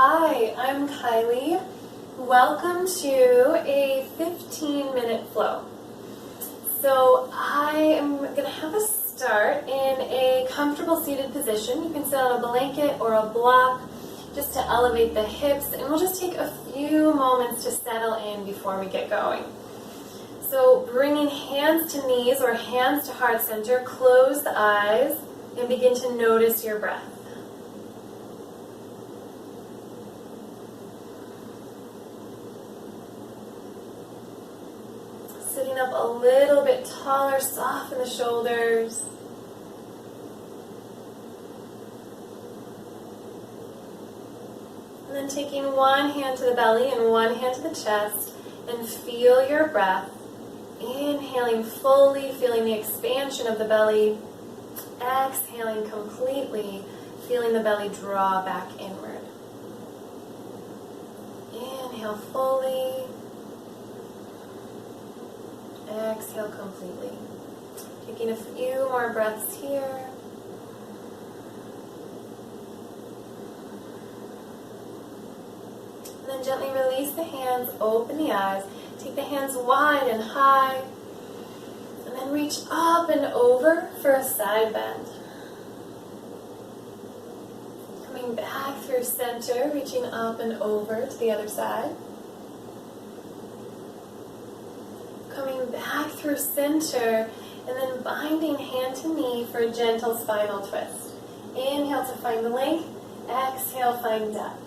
Hi, I'm Kylie. Welcome to a 15-minute flow. So I am going to have us start in a comfortable seated position. You can sit on a blanket or a block just to elevate the hips, and we'll just take a few moments to settle in before we get going. So bringing hands to knees or hands to heart center, close the eyes and begin to notice your breath. Sitting up a little bit taller, soften the shoulders. And then taking one hand to the belly and one hand to the chest, and feel your breath. Inhaling fully, feeling the expansion of the belly. Exhaling completely, feeling the belly draw back inward. Inhale fully. Exhale completely. Taking a few more breaths here. And then gently release the hands, open the eyes. Take the hands wide and high. And then reach up and over for a side bend. Coming back through center, reaching up and over to the other side. Coming back through center, and then binding hand to knee for a gentle spinal twist. Inhale to find length, exhale, find depth.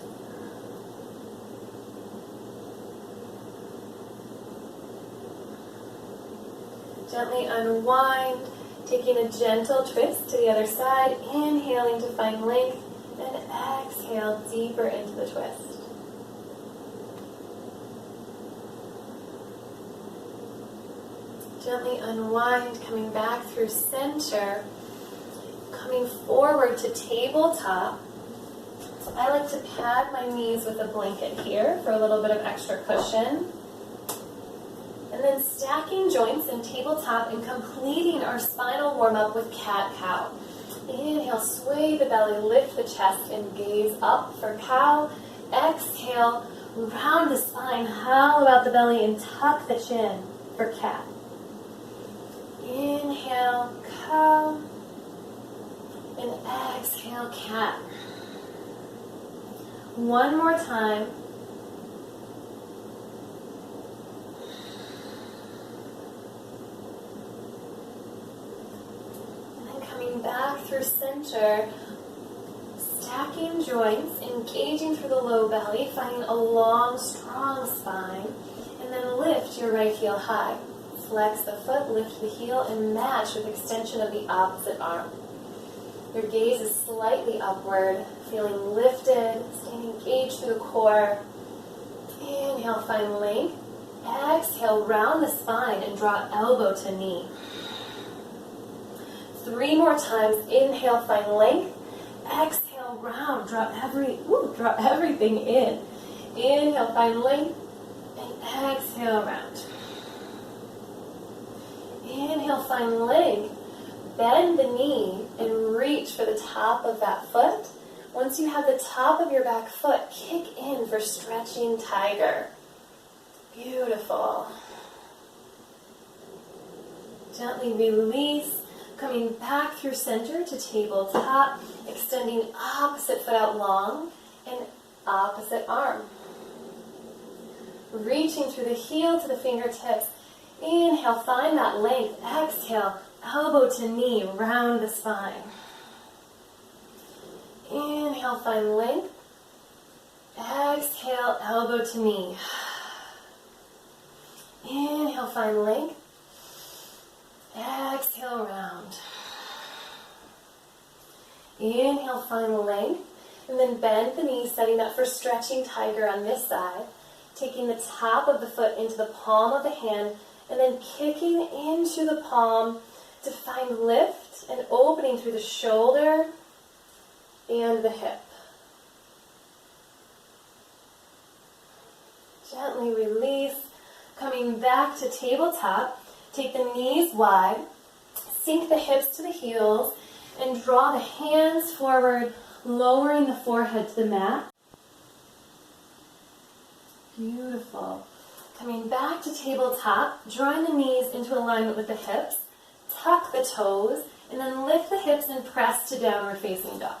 Gently unwind, taking a gentle twist to the other side, inhaling to find length, and exhale deeper into the twist. Gently unwind, coming back through center, coming forward to tabletop. So I like to pad my knees with a blanket here for a little bit of extra cushion. And then stacking joints in tabletop and completing our spinal warm-up with cat-cow. Inhale, sway the belly, lift the chest, and gaze up for cow. Exhale, round the spine, hollow out the belly, and tuck the chin for cat. Inhale, cow, and exhale, cat. One more time. And then coming back through center, stacking joints, engaging through the low belly, finding a long, strong spine, and then lift your right heel high. Flex the foot, lift the heel, and match with extension of the opposite arm. Your gaze is slightly upward, feeling lifted, staying engaged through the core. Inhale, find length. Exhale, round the spine and draw elbow to knee. 3 more times. Inhale, find length. Exhale, round. Drop everything in. Inhale, find length, and exhale, round. Inhale, find length, bend the knee, and reach for the top of that foot. Once you have the top of your back foot, kick in for stretching tiger. Beautiful. Gently release, coming back through center to tabletop, extending opposite foot out long, and opposite arm. Reaching through the heel to the fingertips. Inhale, find that length. Exhale, elbow to knee, round the spine. Inhale, find length. Exhale, elbow to knee. Inhale, find length. Exhale, round. Inhale, find length. And then bend the knee, setting up for stretching tiger on this side. Taking the top of the foot into the palm of the hand, and then kicking into the palm to find lift and opening through the shoulder and the hip. Gently release, coming back to tabletop. Take the knees wide, sink the hips to the heels, and draw the hands forward, lowering the forehead to the mat. Beautiful. Coming back to tabletop, drawing the knees into alignment with the hips, tuck the toes, and then lift the hips and press to downward facing dog.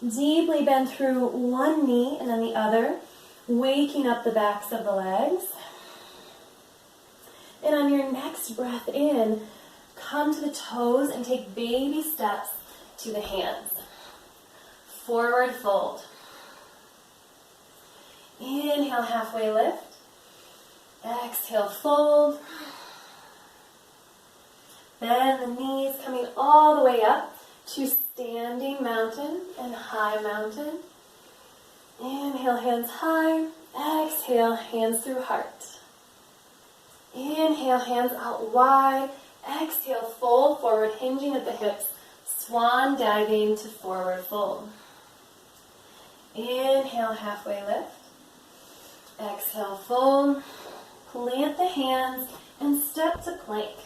Deeply bend through one knee and then the other, waking up the backs of the legs. And on your next breath in, come to the toes and take baby steps to the hands. Forward fold. Inhale, halfway lift. Exhale, fold. Bend the knees, coming all the way up to standing mountain and high mountain. Inhale, hands high. Exhale, hands through heart. Inhale, hands out wide. Exhale, fold forward, hinging at the hips. Swan diving to forward fold. Inhale, halfway lift. Exhale, fold. Plant the hands and step to plank.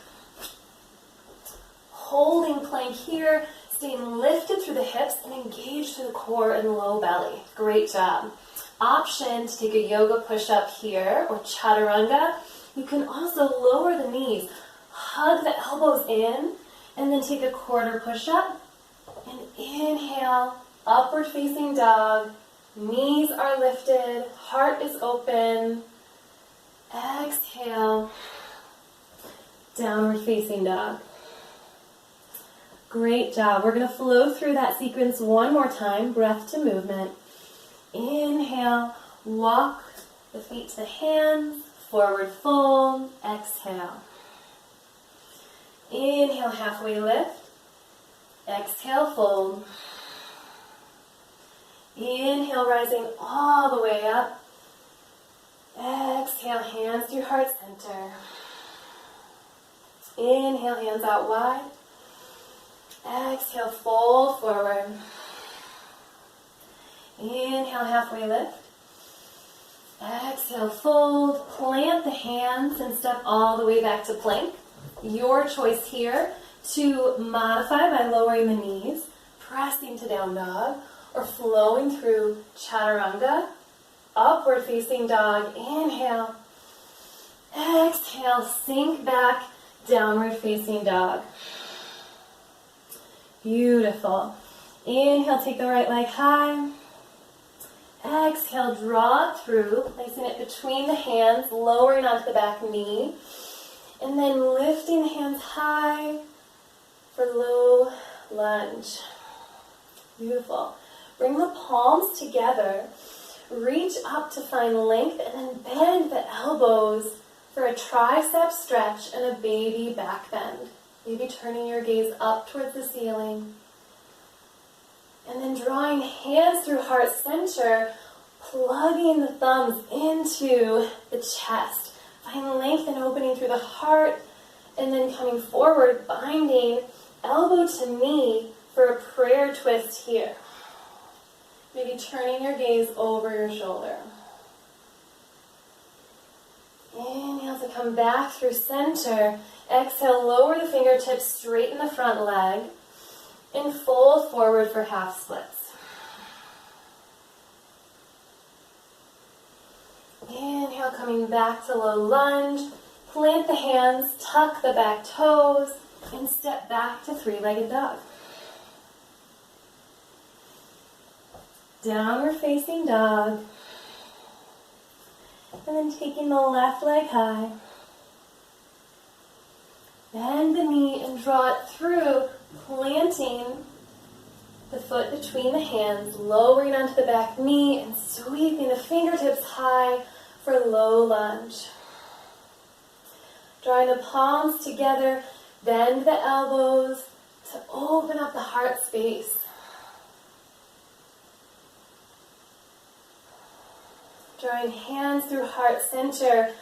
Holding plank here, staying lifted through the hips and engaged through the core and low belly. Great job. Option to take a yoga push-up here or chaturanga. You can also lower the knees, hug the elbows in, and then take a quarter push-up. And inhale, upward facing dog. Knees are lifted, heart is open. Exhale, downward facing dog. Great job. We're going to flow through that sequence one more time, breath to movement. Inhale, walk the feet to the hands, forward fold, exhale. Inhale, halfway lift. Exhale, fold. Inhale, rising all the way up. Exhale, hands through heart center. Inhale, hands out wide. Exhale, fold forward. Inhale, halfway lift. Exhale, fold. Plant the hands and step all the way back to plank. Your choice here to modify by lowering the knees, pressing to down dog, or flowing through chaturanga. Upward facing dog. Inhale. Exhale, sink back, downward facing dog. Beautiful. Inhale, take the right leg high. Exhale, draw it through, placing it between the hands, lowering onto the back knee. And then lifting the hands high for low lunge. Beautiful. Bring the palms together. Reach up to find length and then bend the elbows for a tricep stretch and a baby back bend. Maybe turning your gaze up towards the ceiling. And then drawing hands through heart center, plugging the thumbs into the chest. Find length and opening through the heart, and then coming forward, binding elbow to knee for a prayer twist here. Maybe turning your gaze over your shoulder. Inhale to come back through center. Exhale, lower the fingertips, straighten the front leg, and fold forward for half splits. Inhale, coming back to low lunge. Plant the hands, tuck the back toes, and step back to three-legged dog. Downward facing dog. And then taking the left leg high. Bend the knee and draw it through, planting the foot between the hands, lowering onto the back knee and sweeping the fingertips high for low lunge. Drawing the palms together, bend the elbows to open up the heart space. Drawing hands through heart center,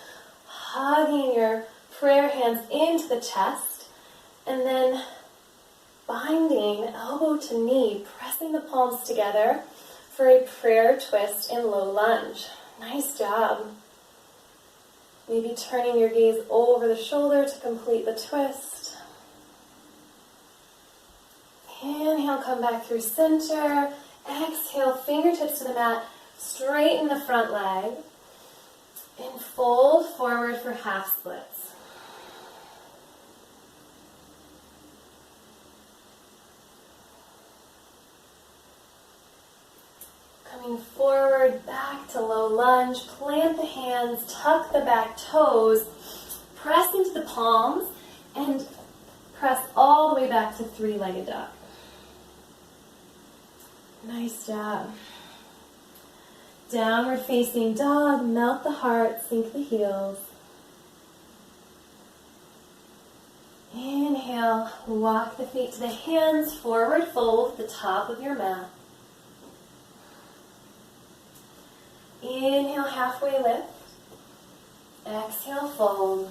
hugging your prayer hands into the chest, and then binding elbow to knee, pressing the palms together for a prayer twist in low lunge. Nice job. Maybe turning your gaze over the shoulder to complete the twist. Inhale, come back through center. Exhale, fingertips to the mat. Straighten the front leg. And fold forward for half splits. Coming forward, back to low lunge, plant the hands, tuck the back toes, press into the palms, and press all the way back to three-legged dog. Nice job. Downward facing dog, melt the heart, sink the heels. Inhale, walk the feet to the hands, forward fold, the top of your mat. Inhale, halfway lift. Exhale, fold.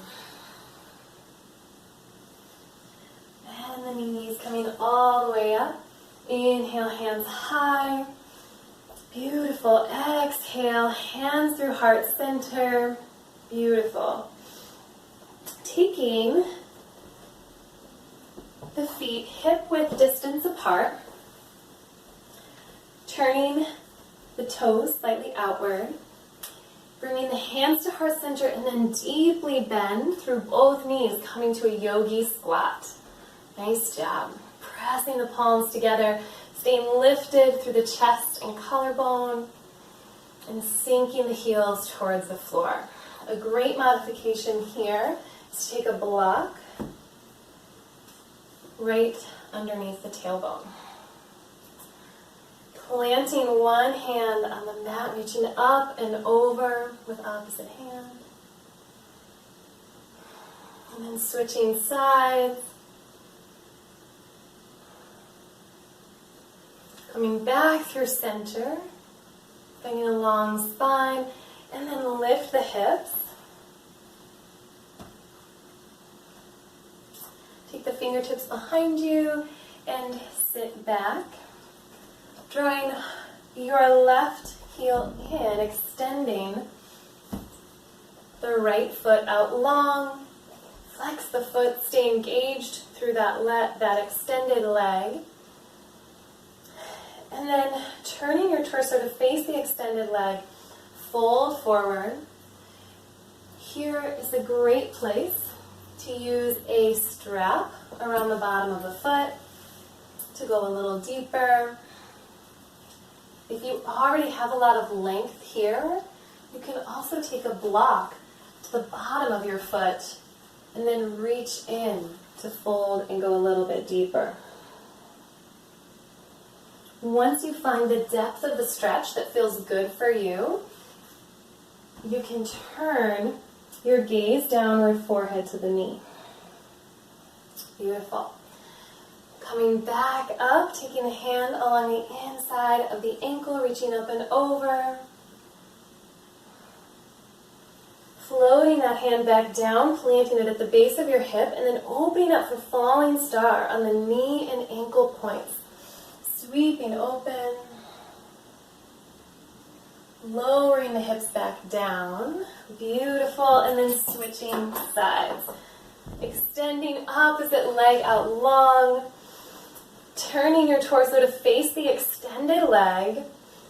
And the knees coming all the way up. Inhale, hands high. Beautiful. Exhale, hands through heart center. Beautiful. Taking the feet hip width distance apart. Turning the toes slightly outward. Bringing the hands to heart center and then deeply bend through both knees, coming to a yogi squat. Nice job. Pressing the palms together, staying lifted through the chest and collarbone, and sinking the heels towards the floor. A great modification here is to take a block right underneath the tailbone. Planting one hand on the mat, reaching up and over with opposite hand. And then switching sides. Coming back through center, finding a long spine, and then lift the hips. Take the fingertips behind you and sit back. Drawing your left heel in, extending the right foot out long. Flex the foot, stay engaged through that extended leg. And then turning your torso to face the extended leg, fold forward. Here is a great place to use a strap around the bottom of the foot to go a little deeper. If you already have a lot of length here, you can also take a block to the bottom of your foot and then reach in to fold and go a little bit deeper. Once you find the depth of the stretch that feels good for you, you can turn your gaze downward, forehead to the knee. Beautiful. Coming back up, taking the hand along the inside of the ankle, reaching up and over. Floating that hand back down, planting it at the base of your hip, and then opening up for falling star on the knee and ankle points. Sweeping open, lowering the hips back down, beautiful, and then switching sides. Extending opposite leg out long, turning your torso to face the extended leg,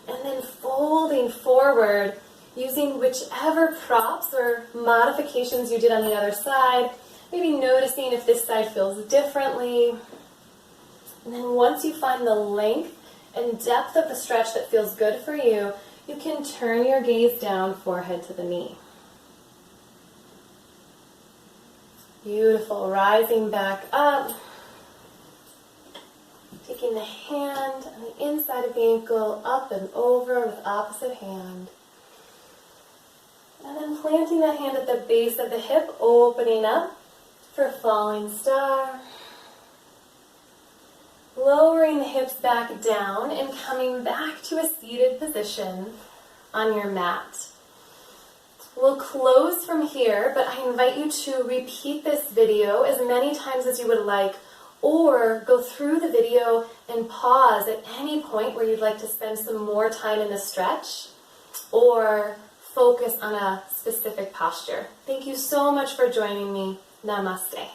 and then folding forward using whichever props or modifications you did on the other side, maybe noticing if this side feels differently. And then once you find the length and depth of the stretch that feels good for you, you can turn your gaze down, forehead to the knee. Beautiful. Rising back up. Taking the hand on the inside of the ankle, up and over with opposite hand. And then planting that hand at the base of the hip, opening up for falling star. Lowering the hips back down and coming back to a seated position on your mat. We'll close from here, but I invite you to repeat this video as many times as you would like, or go through the video and pause at any point where you'd like to spend some more time in the stretch, or focus on a specific posture. Thank you so much for joining me. Namaste.